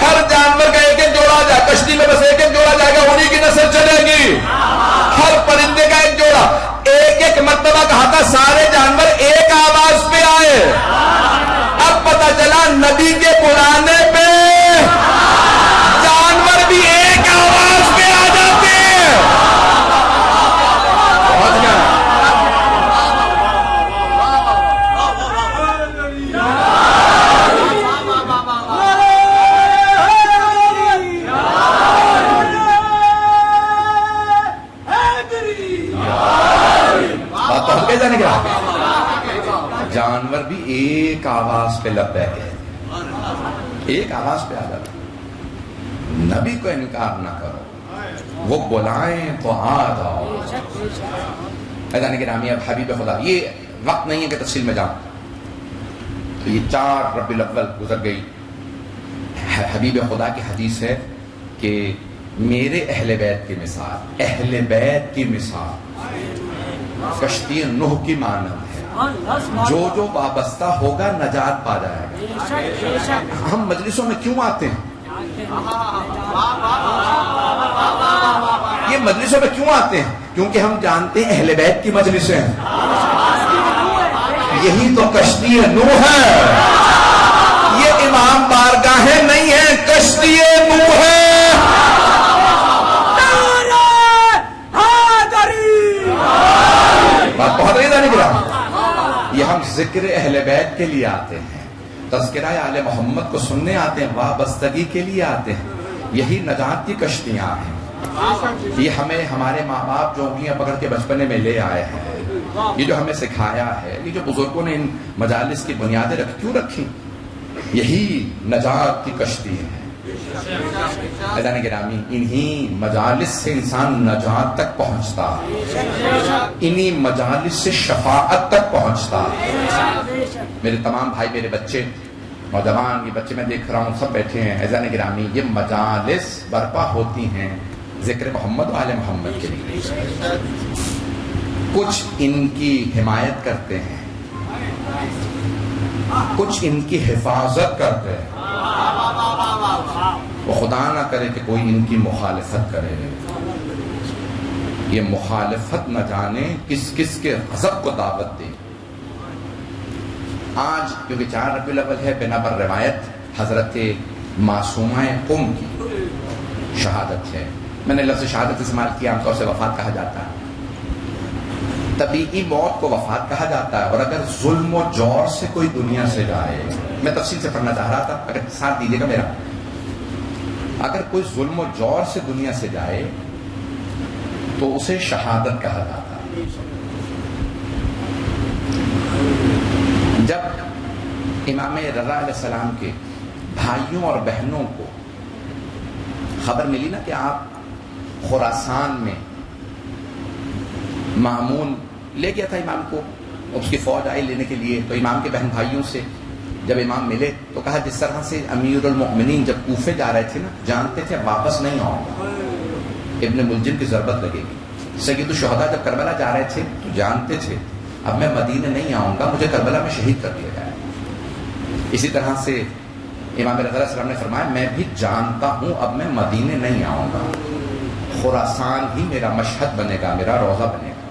ہر جانور کا ایک جوڑا آ جائے. کشتی میں بس ایک جوڑا جائے گا، انہی کی نسل چلے گی. ہر پرندے کا ایک جوڑا. ایک مرتبہ کہا تھا، سارے جانور ایک آواز پہ آئے. اب پتہ چلا نبی کے بلانے پہ جانور بھی ایک آواز پہ آ جاتے ہیں. پہنچ گیا. جانور بھی ایک آواز پہ لبیک ہے، ایک آواز پہ آ جاتا. نبی کو انکار نہ کرو، وہ بلائیں تو آ جاؤ. ایدان گرامی اب حبیب خدا، یہ وقت نہیں ہے کہ تفصیل میں جاؤں. تو یہ 4 ربیع الاول گزر گئی. حبیب خدا کی حدیث ہے کہ میرے اہل بیت کی مثال، اہل بیت کی مثال کشتی نوح کی مانند ہے. جو وابستہ ہوگا نجات پا جائے گا. ہم مجلسوں میں کیوں آتے ہیں؟ یہ مجلسوں میں کیوں آتے ہیں؟ کیونکہ ہم جانتے ہیں اہل بیت کی مجلسیں ہیں. یہی تو کشتی نوح ہے. یہ امام بارگاہیں نہیں ہیں، کشتی نوح ہے. بات بہت رہی جانے گرا. یہ ہم ذکر اہل بیت کے لیے آتے ہیں، تذکرہ آل محمد کو سننے آتے ہیں، وابستگی کے لیے آتے ہیں. یہی نجات کی کشتیاں ہیں. یہ ہمیں ہمارے ماں باپ جو انگلیاں پکڑ کے بچپنے میں لے آئے ہیں، یہ جو ہمیں سکھایا ہے، یہ جو بزرگوں نے ان مجالس کی بنیادیں کیوں رکھی، یہی نجات کی کشتی ہے۔ عزیزان گرامی، انہی مجالس سے انسان نجات تک پہنچتا، انہی مجالس سے شفاعت تک پہنچتا۔ میرے تمام بھائی، میرے بچے، نوجوان، یہ بچے میں دیکھ رہا ہوں سب بیٹھے ہیں، عزیزان گرامی، یہ مجالس برپا ہوتی ہیں ذکر محمد و آل محمد کے لیے۔ کچھ ان کی حمایت کرتے ہیں، کچھ ان کی حفاظت کرتے ہیں، وہ خدا نہ کرے کہ کوئی ان کی مخالفت کرے۔ یہ مخالفت نہ جانے کس کس کے غضب کو دعوت دے۔ آج کیونکہ 4 ربیع الاول ہے، بنا پر روایت حضرت معصومہ قم کی شہادت ہے۔ میں نے لفظ شہادت استعمال کیا، عام طور سے وفات کہا جاتا ہے، طبیعی موت کو وفات کہا جاتا ہے۔ اور اگر ظلم و جور سے کوئی دنیا سے جائے، میں تفصیل سے پڑھنا چاہ رہا تھا، اگر ساتھ دیجیے گا میرا، اگر کوئی ظلم و جور سے دنیا سے جائے تو اسے شہادت کہا جاتا ہے۔ جب امام رضا علیہ السلام کے بھائیوں اور بہنوں کو خبر ملی نا کہ آپ خراسان میں، مامون لے گیا تھا امام کو، اس کی فوج آئی لینے کے لیے، تو امام کے بہن بھائیوں سے جب امام ملے تو کہا جس طرح سے امیر المؤمنین جب کوفے جا رہے تھے نا، جانتے تھے واپس نہیں آؤں گا، ابن ملجم کی ضربت لگے گی۔ سید الشہداء جب کربلا جا رہے تھے تو جانتے تھے اب میں مدینے نہیں آؤں گا، مجھے کربلا میں شہید کر دیا جائے۔ اسی طرح سے امام رضا علیہ السلام نے فرمایا میں بھی جانتا ہوں اب میں مدینے نہیں آؤں گا، خراسان ہی میرا مشہد بنے گا، میرا روضہ بنے گا۔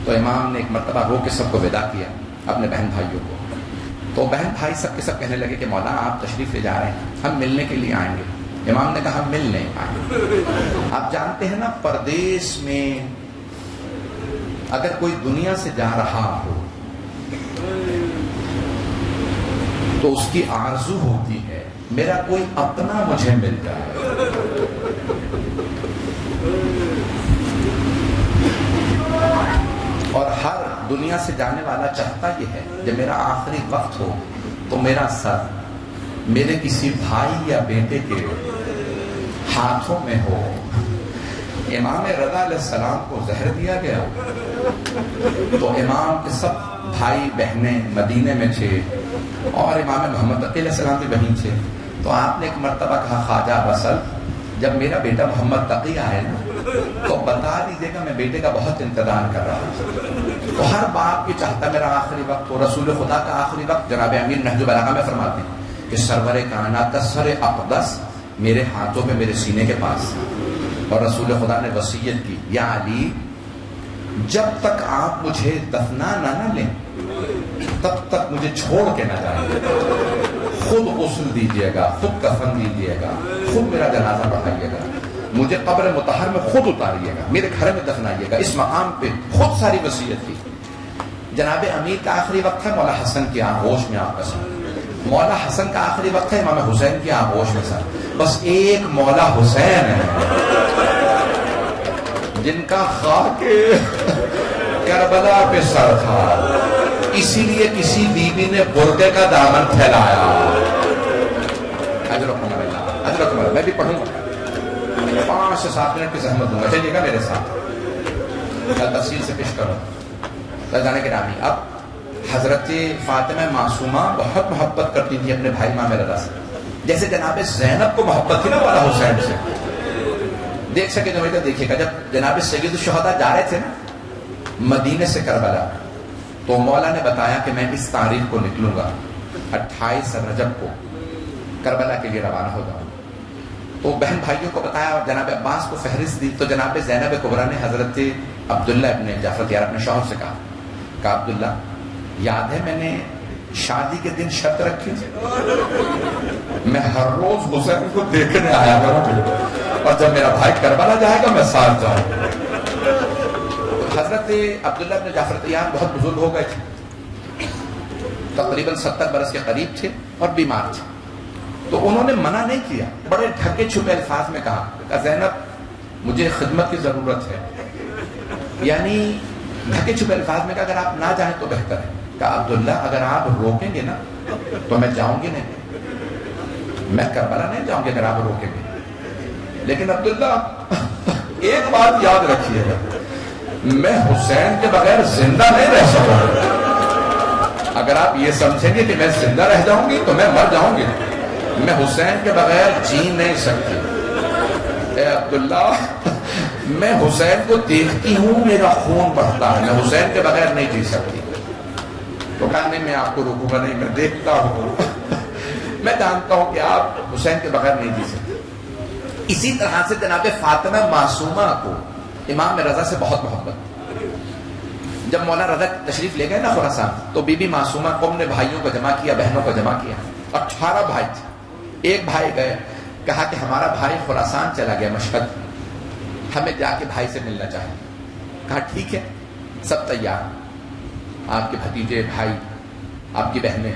تو امام نے ایک مرتبہ رو کے سب کو وداع کیا، اپنے بہن بھائیوں کو۔ تو بہن بھائی سب کے سب کہنے لگے کہ مولا آپ تشریف لے جا رہے ہیں، ہم ملنے کے لیے آئیں گے۔ امام نے کہا ہم مل نہیں آئیں گے۔ آپ جانتے ہیں نا، پردیس میں اگر کوئی دنیا سے جا رہا ہو تو اس کی آرزو ہوتی ہے میرا کوئی اپنا مجھے مل جائے۔ اور ہر دنیا سے جانے والا چاہتا یہ ہے جب میرا آخری وقت ہو تو میرا سر میرے کسی بھائی یا بیٹے کے ہاتھوں میں ہو۔ امام رضا علیہ السلام کو زہر دیا گیا تو امام کے سب بھائی بہنیں مدینے میں تھے اور امام محمد تقی علیہ السلام کے بہن تھے۔ تو آپ نے ایک مرتبہ کہا خواجہ بسل جب میرا بیٹا محمد تقی آئے نا تو بتا دیجیے گا میں بیٹے کا بہت انتظار کر رہا ہوں۔ تو ہر باپ کی چاہتا میرا آخری وقت ہو۔ رسول خدا کا آخری وقت جناب امیر نہج البلاغہ میں فرماتے ہیں کہ سرور کائنات کا سر اقدس میرے ہاتھوں میں میرے سینے کے پاس، اور رسول خدا نے وصیت کی یا علی جب تک آپ مجھے دفنا نہ لیں تب تک مجھے چھوڑ کے نہ جائیں، خود غسل دیجیے گا، خود کفن دیجیے گا، خود میرا جنازہ پڑھائیے گا، مجھے قبر مطہر میں خود اتاریے گا، میرے گھر میں دفنائیے گا۔ اس مقام پہ خود ساری وصیت کی۔ جناب امیر کا آخری وقت ہے مولا حسن کی آغوش میں آپ کا سر، مولا حسن کا آخری وقت ہے امام حسین کی آغوش میں سر۔ بس ایک مولا حسین ہے جن کا خاک کربلا پہ سر تھا، اسی لیے کسی بیوی نے برقعے کا دامن پھیلایا۔ اجرکم اللہ، اجرکم اللہ۔ میں بھی پڑھوں گا، 5 سے 7 منٹ کی زحمت دوں گا، چلیے گا میرے ساتھ، تفصیل سے پیش کروں۔ جانے کے نامی اب حضرت فاطمہ معصومہ بہت محبت کرتی تھی اپنے بھائی امام رضا سے، جیسے جناب زینب کو محبت تھی نا مولا حسین سے۔ دیکھ سکے جو ادھر دیکھیے گا، جب جناب سید الشہداء جا رہے تھے نا مدینے سے کربلا، تو مولا نے بتایا کہ میں اس تاریخ کو نکلوں گا، 28 رجب کو کربلا کے لیے روانہ ہو جاؤں۔ تو بہن بھائیوں کو بتایا اور جناب عباس کو فہرست دی۔ تو جناب زینب کبریٰ نے حضرت عبداللہ ابن جعفر طیار اپنے شوہر سے کہا عبداللہ یاد ہے میں نے شادی کے دن شرط رکھی میں ہر روز حسین کو دیکھنے آیا کروں اور جب میرا بھائی کربلا جائے گا میں ساتھ جاؤں۔ حضرت عبداللہ ابن جعفر طیار بہت بزرگ ہو گئے تھے، تقریباً 70 برس کے قریب تھے اور بیمار تھے۔ تو انہوں نے منع نہیں کیا، بڑے ڈھکے چھپے الفاظ میں کہا کہ زینب مجھے خدمت کی ضرورت ہے. یعنی ڈھکے چھپے الفاظ میں کہا اگر آپ نہ جائیں تو بہتر ہے. کہا عبداللہ اگر آپ روکیں گے نا تو میں جاؤں گی نہیں, میں کربلا نہیں جاؤں گی اگر آپ روکیں گے. لیکن عبداللہ ایک بات یاد رکھیے گا, میں حسین کے بغیر زندہ نہیں رہ سکوں. اگر آپ یہ سمجھیں گے کہ میں زندہ رہ جاؤں گی تو میں مر جاؤں گی, میں حسین کے بغیر جی نہیں سکتی. اے عبداللہ میں حسین کو دیکھتی ہوں میرا خون بڑھتا ہے, میں حسین کے بغیر نہیں جی سکتی. تو کہا نہیں میں آپ کو روکوں گا نہیں, میں دیکھتا ہوں میں جانتا ہوں کہ آپ حسین کے بغیر نہیں جی سکتے. اسی طرح سے جناب فاطمہ معصومہ کو امام رضا سے بہت محبت. جب مولا رضا تشریف لے گئے نا خراسان تو بی بی معصومہ قوم نے بھائیوں کو جمع کیا, بہنوں کو جمع کیا. 18 بھائی تھے. ایک بھائی گئے, کہا کہ ہمارا بھائی خراسان چلا گیا مشہد, ہمیں جا کے بھائی سے ملنا چاہیے. کہا ٹھیک ہے, سب تیار. آپ کے بھتیجے, بھائی, آپ کی بہنیں.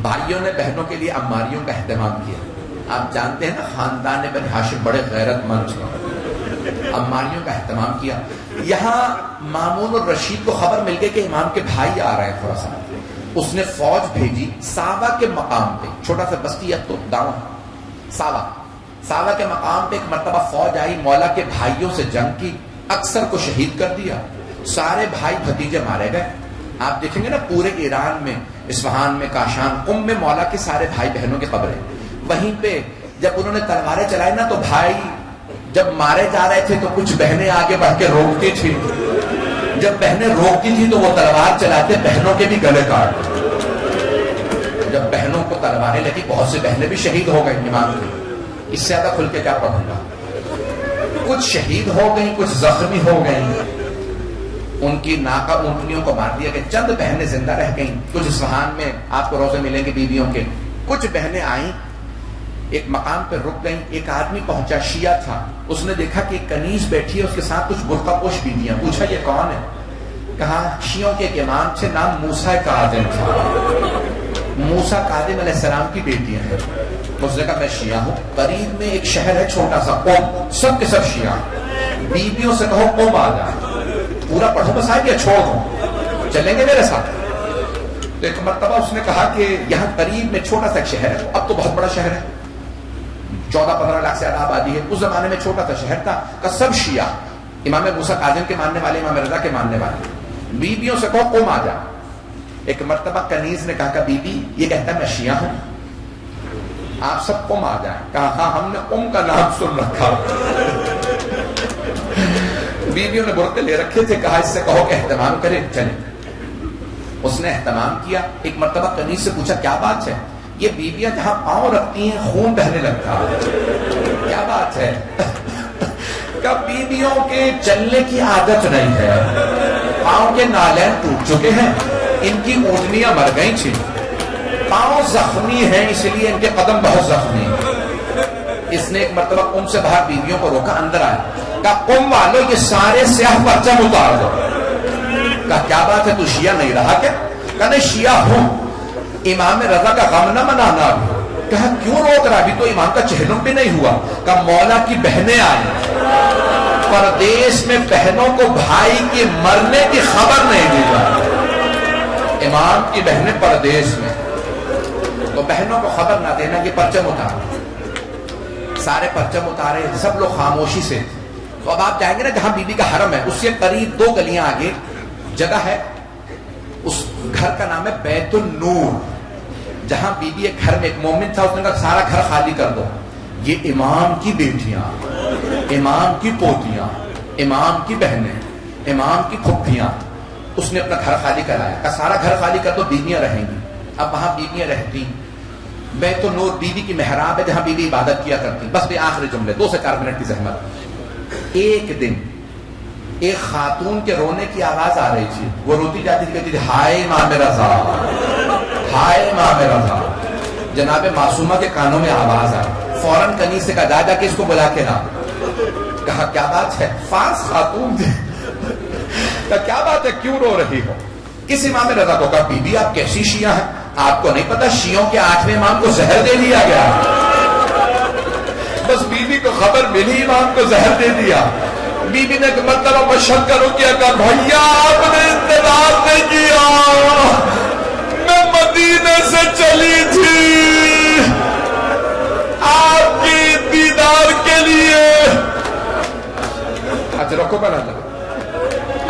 بھائیوں نے بہنوں کے لیے عماریوں کا اہتمام کیا. آپ جانتے ہیں نا خاندان بنی ہاشم بڑے غیرت مند تھے, عماریوں کا اہتمام کیا. یہاں مامون الرشید کو خبر مل گئی کہ امام کے بھائی آ رہے ہیں خراسان. اس نے فوج بھیجی ساوا کے مقام پہ, چھوٹا سا بستی ہے تو داؤں ساوا کے مقام پہ ایک مرتبہ فوج آئی, مولا کے بھائیوں سے جنگ کی, اکثر کو شہید کر دیا, سارے بھائی بھتیجے مارے گئے. آپ دیکھیں گے نا پورے ایران میں, اصفہان میں, کاشان, قم میں مولا کے سارے بھائی بہنوں کے قبریں. وہیں پہ جب انہوں نے تلواریں چلائی نا تو بھائی جب مارے جا رہے تھے تو کچھ بہنیں آگے بڑھ کے روکتی تھی. جب بہنیں روکتی تھی تو وہ تلوار چلاتے بہنوں کے بھی گلے کاٹ. جب بہنوں کو تلواریں لگی بہت سے بہنیں بھی شہید ہو گئی امام کی. اس سے زیادہ کھل کے کیا پڑھوں گا. کچھ شہید ہو گئی, کچھ زخمی ہو گئی, ان کی ناکا اونٹنیوں کو مار دیا گیا. چند بہنیں زندہ رہ گئیں. کچھ اصفہان میں آپ کو روزے ملیں گے بیویوں کے. کچھ بہنیں آئیں, ایک مقام پہ رک گئیں. ایک آدمی پہنچا, شیعہ تھا. اس نے دیکھا کہ ایک کنیز بیٹھی ہے, اس کے ساتھ کچھ برقع پوش بیویاں. پوچھا یہ کون ہے؟ کہا شیعوں کے ایک امام تھے, نام موسیٰ کاظم تھا. موسیٰ کاظم علیہ السلام کی بیٹیاں ہیں. اس نے کہا میں شیعہ ہوں. قریب میں ایک شہر ہے چھوٹا سا قم, سب کے سب شیعہ. بیویوں سے کہو قم آ جائے. پورا پڑھو بس, آ گیا چھوڑ دو, چلیں گے میرے ساتھ. تو ایک مرتبہ اس نے کہا کہ یہاں قریب میں چھوٹا سا ایک شہر ہے, اب تو بہت بڑا شہر ہے, 14-15 لاکھ سے زیادہ آبادی ہے. اس زمانے میں چھوٹا سا شہر تھا کہ سب شیعہ, امام موسیٰ کاظم کے ماننے والے, امام رضا کے ماننے والے. بیویوں سے کہو قم آ جا. ایک مرتبہ کنیز نے کہا کہ بی بی یہ کہتا ہے میں شیعہ ہوں, آپ سب قم آ جائیں. کہا ہاں ہم نے قم کا نام سن رکھا. بیویوں نے برقعے لے رکھے تھے, کہا اس سے کہو کہ اہتمام کرے, چلے. اس نے اہتمام کیا. ایک مرتبہ کنیز سے پوچھا کیا بات ہے؟ یہ بیویاں جہاں پاؤں رکھتی ہیں خون بہنے لگتا ہے, کیا بات ہے؟ کہ بیویوں کے چلنے کی عادت نہیں ہے, پاؤں کے نالین ٹوٹ چکے ہیں, ان کی اونٹنیاں مر گئی تھی, پاؤں زخمی ہیں اس لیے ان کے قدم بہت زخمی ہیں. اس نے ایک مرتبہ قم سے باہر بیویوں کو روکا, اندر آیا. کہا قم والو یہ سارے سیاہ پرچم اتار دو. کہا کیا بات ہے تو شیعہ نہیں رہا کیا؟ کہا نہیں شیعہ ہوں, امام رضا کا غم نہ منانا. کہا کیوں روک رہا, ابھی تو امام کا چہلم بھی نہیں ہوا. کہا مولا کی بہنیں آئیں, پردیس میں بہنوں کو بھائی کے مرنے کی خبر نہیں دی جاتی. امام کی بہنیں پردیس میں, تو بہنوں کو خبر نہ دینا. یہ پرچم اتارا, سارے پرچم اتارے, سب لوگ خاموشی سے. تو اب آپ جائیں گے نا جہاں بی بی کا حرم ہے, اس سے قریب 2 گلیاں آگے جگہ ہے, اس گھر کا نام ہے بیت النور. جہاں بی بی ایک گھر میں ایک مومن تھا, اس نے کہا سارا گھر خالی کر دو. یہ امام کی بیٹیاں, امام کی پوتیاں, امام کی بہنیں, امام کی پھپھیاں, اس نے اپنا گھر خالی کرایا. کہا سارا گھر خالی کر دو, بیویاں رہیں گی. اب وہاں بیویاں رہتی. بیت النور بیوی کی محراب ہے جہاں بیوی عبادت کیا کرتی. بس بھی آخری جملے, 2 سے 4 منٹ کی زحمت. ایک دن ایک خاتون کے رونے کی آواز آ رہی تھی. وہ روتی جاتی تھی, کہتی تھی ہائے امام رضا, ہائے امام رضا. جناب معصومہ کے کانوں میں آواز آئی. فوراً کنیز سے کہا جا کے اس کو بلا کے لا. کہا کیا بات ہے؟ فارس خاتون تھی. کہا کیا بات ہے, کیوں رو رہی ہو؟ کس امام رضا کو؟ کہا بی بی آپ کیسی شیعہ ہیں, آپ کو نہیں پتا شیعوں کے 8ویں امام کو زہر دے دیا گیا. بس بیوی کو خبر ملی، امام کو زہر دے دیا. بیوی نے ایک مرتبہ مشہد کرو کیا، کہا بھیا آپ نے انتظار نہیں کیا، میں مدینے سے چلی تھی آپ کی دیدار کے لیے. اجرکو بنا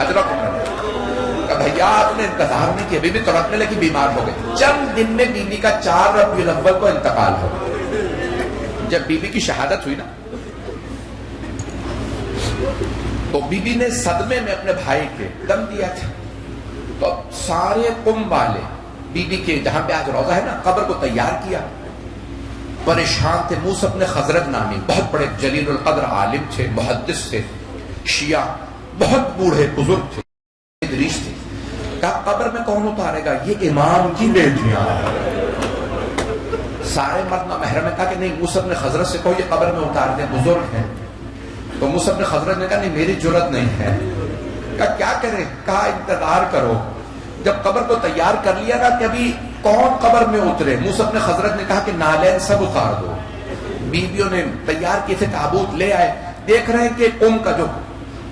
اجرکو بنا کہ بھیا آپ نے انتظار نہیں کیا. بیوی تڑپنے لگی، بیمار ہو گئی. چند دن میں بیوی کا 4 ربیع الاول کو انتقال ہو گیا. جب بیوی کی شہادت ہوئی نا تو بیوی نے صدمے میں اپنے بھائی کے دم دیا تھا. تو سارے قم والے بیوی کے جہاں پہ آج روضہ ہے نا قبر کو تیار کیا. پریشان تھے. موسیٰ بن خزرج نامی بہت بڑے جلیل القدر عالم تھے، محدث تھے، شیعہ، بہت بوڑھے بزرگ تھے، ادریس تھے. کہا قبر میں کون اتارے گا؟ یہ امام کی بیٹیاں. سارے مرد محرم نے کہا کہ نہیں، موسیٰ بن خزرج سے کہو یہ قبر میں اتار دیں، بزرگ ہیں. تو موسیٰ بن خزرج نے کہا نہیں میری جرت نہیں ہے. کہا کیا کرے؟ کہا انتظار کرو، جب قبر کو تیار کر لیا نا کہ ابھی کون قبر میں اترے. موسیٰ بن خزرج نے کہا کہ نالین سب اتار دو. بیویوں نے تیار کیے تھے تابوت لے آئے. دیکھ رہے ہیں کہ قم کا جو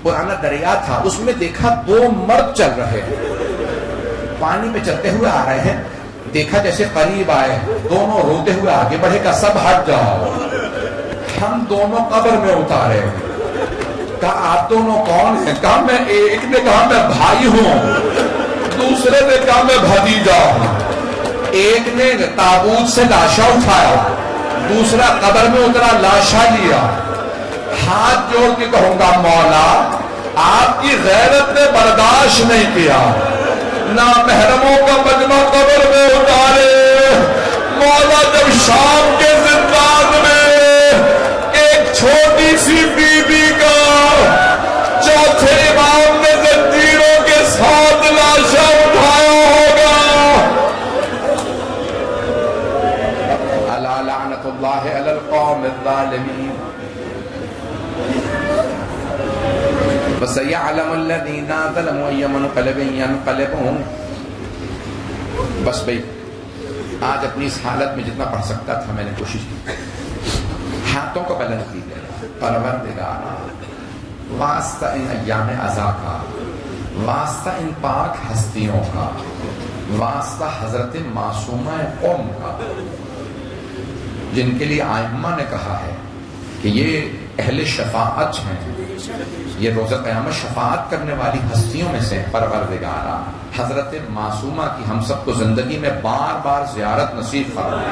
پرانا دریا تھا اس میں دیکھا 2 مرد چل رہے ہیں، پانی میں چلتے ہوئے آ رہے ہیں. دیکھا جیسے قریب آئے، دونوں روتے ہوئے آگے بڑھے. کا سب ہٹ جاؤ، ہم دونوں قبر میں اتارے. کہا آپ دونوں کون ہیں؟ کہا میں، ایک نے کہا میں بھائی ہوں، دوسرے نے کہا میں بھتیجا ہوں. ایک نے تابوت سے لاشا اٹھایا، دوسرا قبر میں اترا لاشا لیا. ہاتھ جوڑ کے کہوں گا مولا آپ کی غیرت نے برداشت نہیں کیا، نامحرموں کا مجمع قبر میں اتارے. مولا جب شام کے زندان میں ایک چھوٹی سی بیوی کا چوتھے امام نے زنجیروں کے ساتھ لاشا اٹھایا ہوگا. الا لعنت اللہ علی القوم الظالمین. وَسَيَعْلَمُ الَّذِينَ ظَلَمُوا أَيَّ مُنْقَلِبٍ يَنْقَلِبُونَ. بس بھئی آج اپنی اس حالت میں جتنا پڑھ سکتا تھا میں نے کوشش کی. ہاتھوں کو بلند کیجیے. پروردگارا واسطہ ان ایام عزا کا، واسطہ ان پاک ہستیوں کا، واسطہ حضرت معصومہ قوم کا جن کے لیے ائمہ نے کہا ہے کہ یہ اہل شفاعت ہیں، یہ روز قیامت شفاعت کرنے والی ہستیوں میں سے. پروردگارا حضرت معصومہ کی ہم سب کو زندگی میں بار بار زیارت نصیب فرما،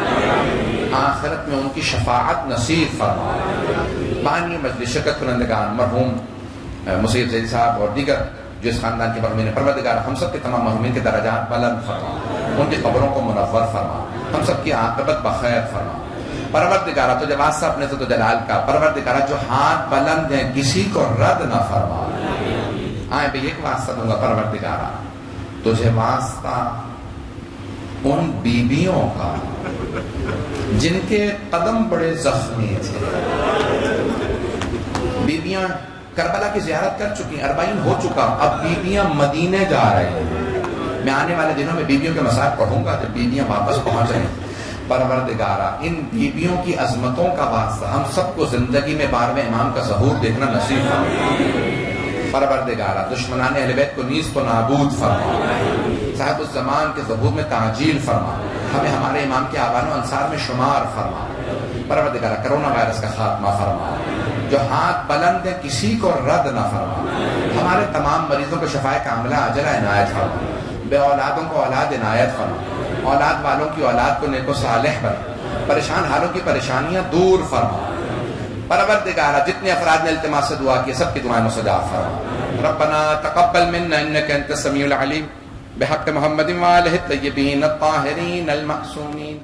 آخرت میں ان کی شفاعت نصیب فرما. بانی مجلس شرکت کنندگان مرحوم مسید زید صاحب اور دیگر جو اس خاندان کے مرحومین، پروردگار ہم سب کے تمام مرحومین کے درجات بلند فرما، ان کی قبروں کو منور فرما، ہم سب کی عاقبت بخیر فرما. پروردگارہ تو جب واسطہ اپنے عزت و جلال کا، پروردگارہ جو ہاتھ بلند ہیں کسی کو رد نہ فرما. آئے بھی ایک واسطہ دوں گا پروردگارہ، تجھے واسطہ ان بیویوں کا جن کے قدم بڑے زخمی تھے. بیویاں کربلا کی زیارت کر چکی، 40 ہو چکا، اب بیویاں مدینے جا رہے ہیں. میں آنے والے دنوں میں بیویوں کے مسائل پڑھوں گا جب بیویاں واپس پہنچیں. پروردگارہ ان بیویوں کی عظمتوں کا واسطہ ہم سب کو زندگی میں 12ویں امام کا ظہور دیکھنا نصیب فرما. پروردگارہ دشمنان اہل بیت کو نیست و نابود فرما، صاحب الزمان کے ظہور میں تعجیل فرما، ہمیں ہمارے امام کے آبان و انصار میں شمار فرما. پروردگارہ کرونا وائرس کا خاتمہ فرما، جو ہاتھ بلند ہے کسی کو رد نہ فرما. ہمارے تمام مریضوں کو شفائے کاملہ عاجلہ عنایت فرما، بے اولادوں کو اولاد عنایت فرما، اولاد والوں کی اولاد کو نیک و صالح بنا، پریشان حالوں کی پریشانیاں دور فرما. پروردگارہ جتنے افراد نے التماس سے دعا کی سب کی دعائیں مستجاب فرما. ربنا تقبل منا انك انت السميع العليم بحق محمد وآلہ الطیبین الطاہرین المعصومین.